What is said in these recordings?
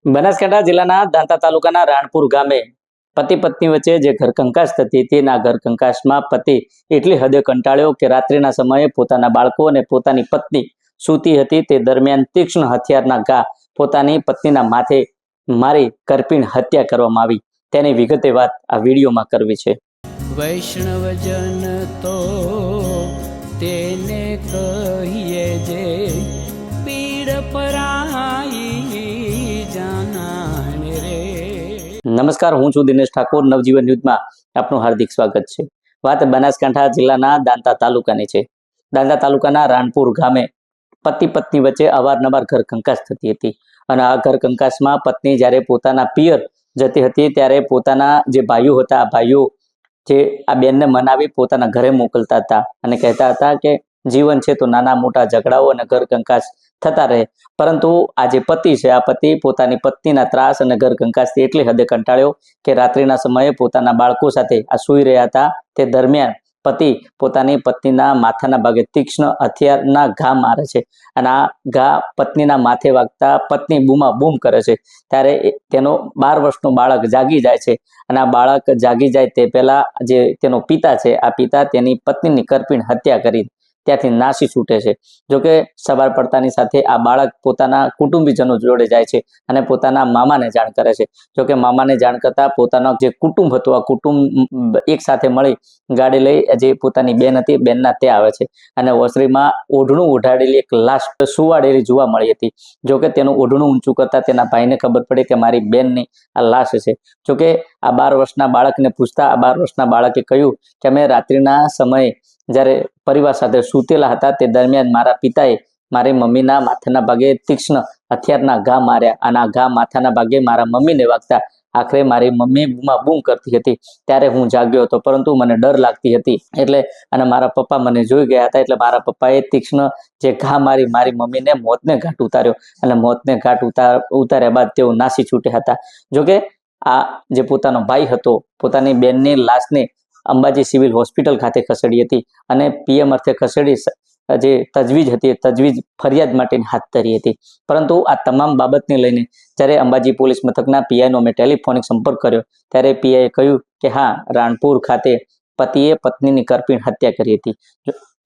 બનાસકાંઠા જિલ્લાના દાંતા તાલુકાના રાણપુર ગામે પતિ પત્ની વચ્ચે જે ઘર કંકાસ થતી તેના ઘર કંકાસમાં પતિ એટલી હદે કંટાળ્યો કે રાત્રિના સમયે પોતાના બાળકો અને પોતાની પત્ની સૂતી હતી તે દરમિયાન તીક્ષ્ણ હથિયારના ઘા પોતાની પત્નીના માથે મારી કરપીણ હત્યા કરવામાં આવી। તેની વિગતે વાત આ વિડીયોમાં કરવી છે। વૈષ્ણવજન તો તેને કહીએ જે પીડ પરાઈ જાનાને રે। નમસ્કાર, હું છું દિનેશ ઠાકોર। નવજીવન ન્યૂઝમાં આપનું હાર્દિક સ્વાગત છે। વાત બનાસકાંઠા જિલ્લાના દાંતા તાલુકાની છે। દાંતા તાલુકાના રાણપુર ગામે પતિ પત્ની વચ્ચે અવારનવાર ઘર કંકાસ થતી હતી અને આ ઘર કંકાસમાં પત્ની જ્યારે પોતાના પિયર જતી હતી ત્યારે પોતાના જે ભાઈઓ હતા આ ભાઈઓ જે આ બેનને મનાવી પોતાના ઘરે મોકલતા હતા અને કહેતા હતા કે જીવન છે તો નાના મોટા ઝઘડાઓ અને ઘર કંકાસ થતા રહે, પરંતુ આ જે પતિ છે આ પતિ પોતાની પત્નીના ત્રાસ અને ઘર કંકાસથી એટલી હદે કંટાળ્યો કે રાત્રિના સમયે પોતાના બાળકો સાથે આ સૂઈ રહ્યા હતા તે દરમિયાન પતિ પોતાની પત્નીના માથાના ભાગે તીક્ષ્ણ હથિયારના ઘા મારે છે અને આ ઘા પત્નીના માથે વાગતા પત્ની બૂમા બૂમ કરે છે। ત્યારે તેનો 12 વર્ષનો બાળક જાગી જાય છે અને આ બાળક જાગી જાય તે પહેલા જે તેનો પિતા છે આ પિતા તેની પત્નીની કરપીણ હત્યા કરી ત્યાંથી નાસી છૂટે છે। જોકે સવાર પડતાની સાથે આ બાળક પોતાના કુટુંબીજનો જોડે જાય છે અને પોતાના મામાને જાણ કરે છે। જોકે મામાને જાણ કરતા પોતાનો જે કુટુંબ હતું આ કુટુંબ એક સાથે મળી ગાડી લઈ જે પોતાની બેન હતી બેનના તે આવે છે અને ઓસરીમાં ઓઢણું ઓઢાડેલી એક લાશ સુવાડેલી જોવા મળી હતી। જોકે તેનું ઓઢણું ઊંચું કરતા તેના ભાઈને ખબર પડી કે મારી બેનની આ લાશ છે। જોકે આ 12 વર્ષના બાળકને પૂછતા આ 12 વર્ષના બાળકે કહ્યું કે અમે રાત્રિના સમયે જ્યારે પરિવાર સાથે સૂતેલા હતા તે દરમિયાન મારા પિતાએ મારી મમ્મીના માથાના ભાગે તીક્ષ્ણ હથિયારના ઘા માર્યા અને આ ઘા માથાના ભાગે મારા મમ્મીને વાગતા આખરે મારી મમ્મી બૂમા બૂમ કરતી હતી ત્યારે હું જાગ્યો હતો, પરંતુ મને ડર લાગતી હતી એટલે અને મારા પપ્પા મને જોઈ ગયા હતા એટલે મારા પપ્પાએ તીક્ષ્ણ જે ઘા મારી મારી મમ્મીને મોતને ઘાટ ઉતાર્યો અને મોતને ઘાટ ઉતાર્યા બાદ તેઓ નાસી છૂટ્યા હતા। જોકે આ જે પોતાનો ભાઈ હતો પોતાની બેનની લાશને અંબાજી સિવિલ હોસ્પિટલ ખાતે ખસેડી હતી અને પીએમ અર્થે ખસેડી જે તજવીજ હતી તજવીજ ફરિયાદ માટે હાથ ધરી હતી, પરંતુ આ તમામ બાબતને લઈને જ્યારે અંબાજી પોલીસ મથકના પીઆઈનો અમે ટેલિફોનિક સંપર્ક કર્યો ત્યારે પીઆઈએ કહ્યું કે હા, રાણપુર ખાતે પતિએ પત્નીની કરપીણ હત્યા કરી હતી।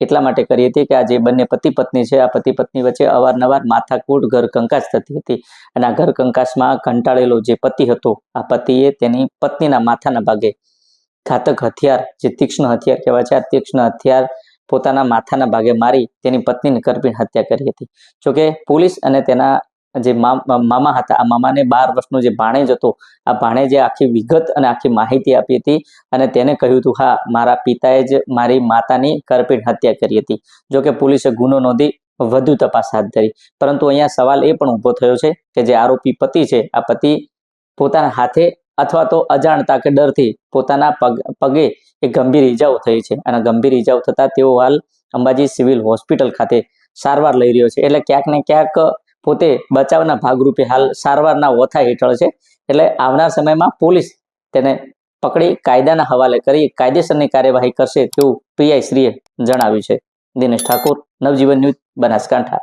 એટલા માટે કરી હતી કે આ જે બંને પતિ પત્ની છે આ પતિ પત્ની વચ્ચે અવારનવાર માથાકૂટ ઘર કંકાસ થતી હતી અને આ ઘર કંકાસમાં કંટાળેલો જે પતિ હતો આ પતિએ તેની પત્નીના માથાના ભાગે ઘાતક હથિયાર જે તીક્ષ્ણ હથિયાર કહેવાય છે આ તીક્ષ્ણ હથિયાર પોતાના માથાના ભાગે મારી તેની પત્નીની કરપીણ હત્યા કરી હતી। જોકે પોલીસ અને તેના જે મામા હતા આ મામાને 12 વર્ષનો જે ભાણેજ હતો આ ભાણેજે આખી વિગત અને આખી માહિતી આપી હતી અને તેને કહ્યું હતું હા, મારા પિતાએ જ મારી માતાની કરપીણ હત્યા કરી હતી। જોકે પોલીસે ગુનો નોંધી વધુ તપાસ હાથ ધરી, પરંતુ અહીંયા સવાલ એ પણ ઊભો થયો છે કે જે આરોપી પતિ છે આ પતિ પોતાના હાથે અથવા તો અજાણતા કે ડરથી પોતાના પગે એક ગંભીર ઈજાઓ થઈ છે અને ગંભીર ઈજાઓ થતા તેઓ હાલ અંબાજી સિવિલ હોસ્પિટલ ખાતે સારવાર લઈ રહ્યો છે। એટલે ક્યાંક ને ક્યાંક પોતે બચાવના ભાગરૂપે હાલ સારવારના ઓથા હેઠળ છે। એટલે આવનાર સમયમાં પોલીસ તેને પકડી કાયદાના હવાલે કરી કાયદેસરની કાર્યવાહી કરશે તેવું પીઆઈ શ્રીએ જણાવ્યું છે। દિનેશ ઠાકોર, નવજીવન ન્યૂઝ, બનાસકાંઠા।